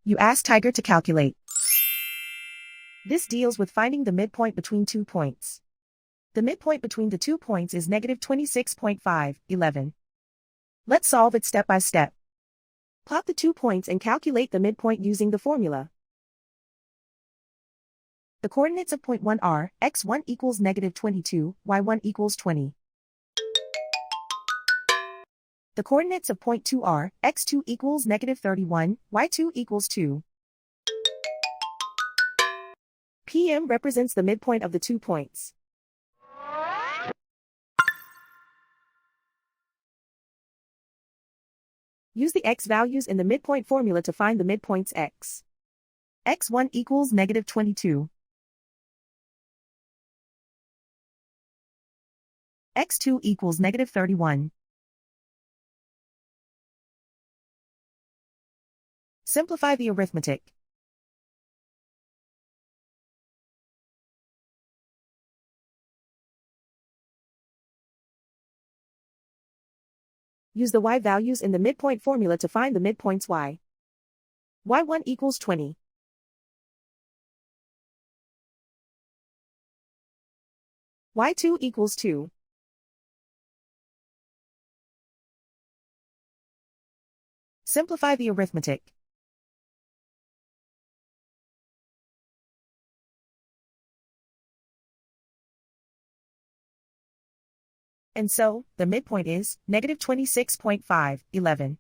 You ask Tiger to calculate. This deals with finding the midpoint between 2 points. The midpoint between the 2 points is negative 26.5, 11. Let's solve it step by step. Plot the 2 points and calculate the midpoint using the formula. The coordinates of point 1 are, x1 equals negative 22, y1 equals 20. The coordinates of point 2 are, x2 equals negative 31, y2 equals 2. PM represents the midpoint of the 2 points. Use the x values in the midpoint formula to find the midpoints x. x1 equals negative 22. x2 equals negative 31. Simplify the arithmetic. Use the y values in the midpoint formula to find the midpoints y. y1 equals 20. y2 equals 2. Simplify the arithmetic. And so, the midpoint is negative 26.5, 11.